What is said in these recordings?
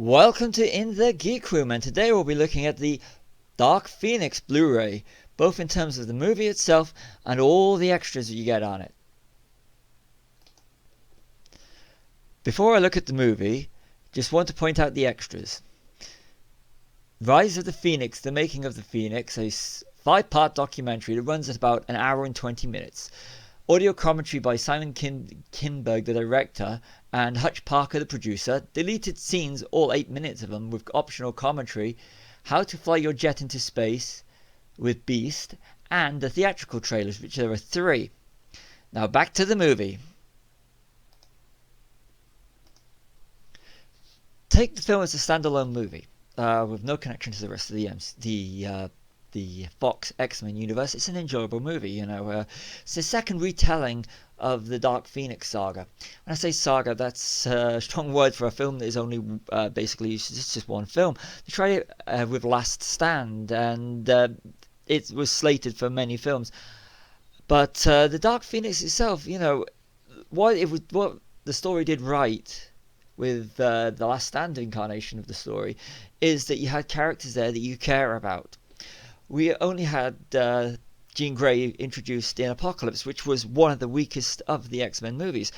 Welcome to In the Geek Room, and today we'll be looking at the Dark Phoenix Blu-ray, both in terms of the movie itself and all the extras that you get on it. Before I look at the movie, just want to point out the extras. Rise of the Phoenix, The Making of the Phoenix, a 5-part documentary that runs at about an hour and 20 minutes. Audio commentary by Simon Kinberg, the director, and Hutch Parker, the producer. Deleted scenes, all 8 minutes of them, with optional commentary. How to Fly Your Jet into Space with Beast, and the theatrical trailers, which there are 3. Now back to the movie. Take the film as a standalone movie, with no connection to the rest of the Fox X-Men universe. It's an enjoyable movie, it's the second retelling of the Dark Phoenix saga. When I say saga, that's a strong word for a film that is only basically it's just one film. They tried it with Last Stand, and it was slated for many films. But the Dark Phoenix itself, what the story did right with the Last Stand incarnation of the story is that you had characters there that you care about. We only had Jean Grey introduced in Apocalypse, which was one of the weakest of the X-Men movies,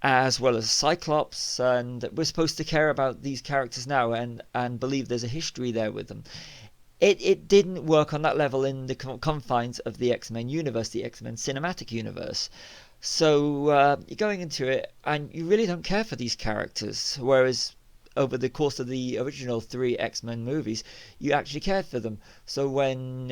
as well as Cyclops, and we're supposed to care about these characters now and believe there's a history there with them. It didn't work on that level in the confines of the X-Men universe, the X-Men cinematic universe. So you're going into it and you really don't care for these characters, whereas over the course of the original 3 X-Men movies, you actually cared for them. So when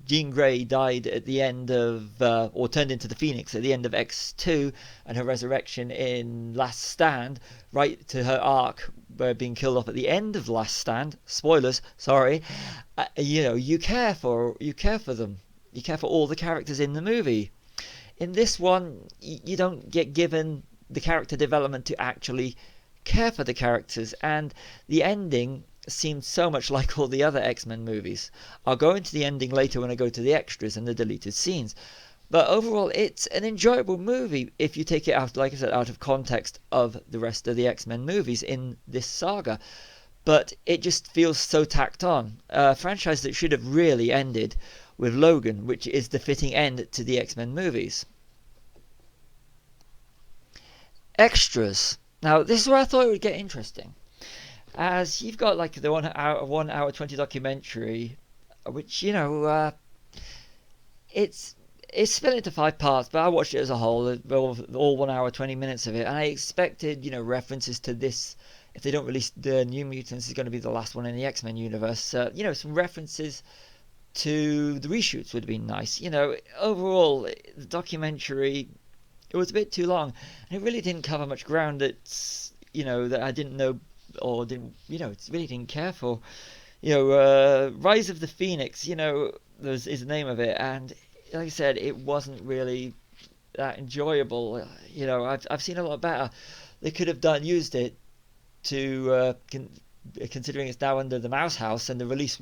Jean Grey died at the end of, or turned into the Phoenix at the end of X2, and her resurrection in Last Stand, right to her arc being killed off at the end of Last Stand, spoilers, sorry, you care for them. You care for all the characters in the movie. In this one, you don't get given the character development to actually care for the characters, and the ending seemed so much like all the other X-Men movies. I'll go into the ending later when I go to the extras and the deleted scenes, but overall it's an enjoyable movie if you take it out, like I said, out of context of the rest of the X-Men movies in this saga. But it just feels so tacked on, a franchise that should have really ended with Logan, which is the fitting end to the X-Men movies. Extras. Now, this is where I thought it would get interesting, as you've got like the 1 hour 20 documentary, which it's split into 5 parts, but I watched it as a whole, all 1 hour 20 minutes of it, and I expected references to this. If they don't release the New Mutants, is going to be the last one in the X-Men universe. Some references to the reshoots would have been nice. Overall, the documentary, it was a bit too long, and it really didn't cover much ground that I didn't know or really didn't care for. Rise of the Phoenix, is the name of it, and like I said, it wasn't really that enjoyable. I've seen a lot better. They could have used it to considering it's now under the Mouse House, and the release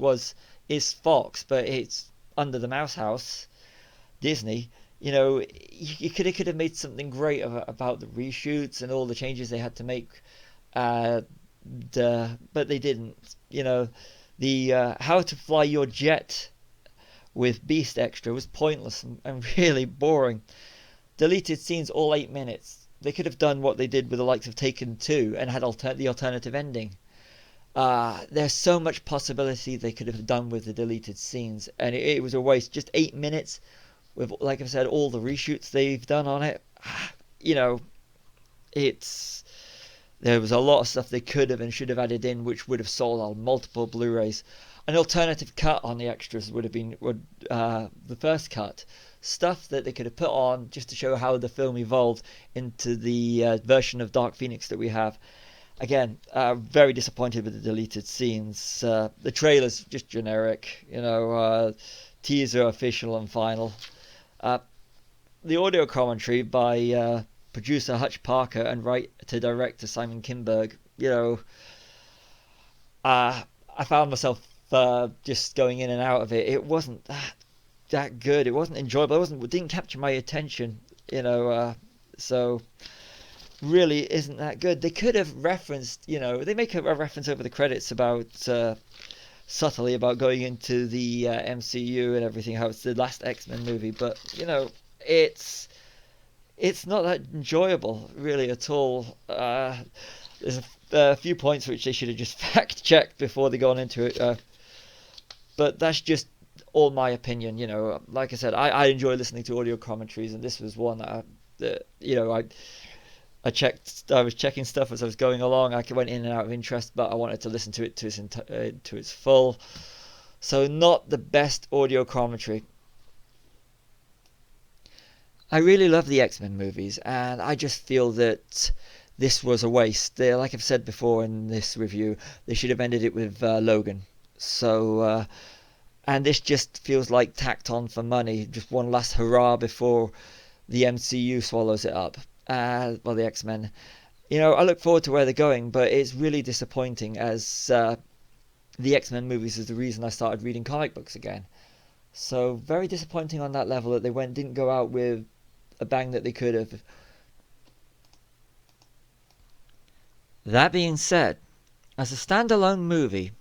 is Fox, but it's under the Mouse House, Disney. You could have made something great about the reshoots and all the changes they had to make, but they didn't. The How to Fly Your Jet with Beast extra was pointless and really boring. Deleted scenes, all 8 minutes. They could have done what they did with the likes of Taken 2 and had the alternative ending. There's so much possibility they could have done with the deleted scenes, and it was a waste. Just 8 minutes with, like I said, all the reshoots they've done on it. There was a lot of stuff they could have and should have added in, which would have sold on multiple Blu-rays. An alternative cut on the extras would have been the first cut. Stuff that they could have put on just to show how the film evolved into the version of Dark Phoenix that we have. Again, very disappointed with the deleted scenes. The trailer's just generic, teaser, official and final. The audio commentary by producer Hutch Parker and director Simon Kinberg, I found myself just going in and out of it. It wasn't that good. It wasn't enjoyable. It didn't capture my attention. So really isn't that good. They could have referenced, they make a reference over the credits about subtly about going into the MCU and everything, how it's the last X-Men movie, but it's it's not that enjoyable really at all. There's a few points which they should have just fact checked before they gone into it, but that's just all my opinion. Like I said, I enjoy listening to audio commentaries, and this was one that I was checking stuff as I was going along. I went in and out of interest, but I wanted to listen to it to its full. So not the best audio commentary. I really love the X-Men movies, and I just feel that this was a waste. Like I've said before in this review, they should have ended it with Logan. And this just feels like tacked on for money, just one last hurrah before the MCU swallows it up. The X-Men. I look forward to where they're going, but it's really disappointing as the X-Men movies is the reason I started reading comic books again. So very disappointing on that level that they didn't go out with a bang that they could have. That being said, as a standalone movie,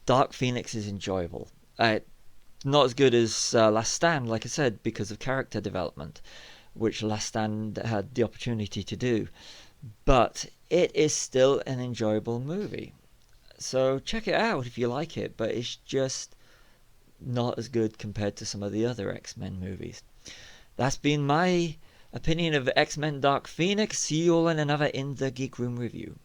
Dark Phoenix is enjoyable. Not as good as Last Stand, like I said, because of character development, which Last Stand had the opportunity to do. But it is still an enjoyable movie. So check it out if you like it, but it's just not as good compared to some of the other X-Men movies. That's been my opinion of X-Men Dark Phoenix. See you all in another In the Geek Room review.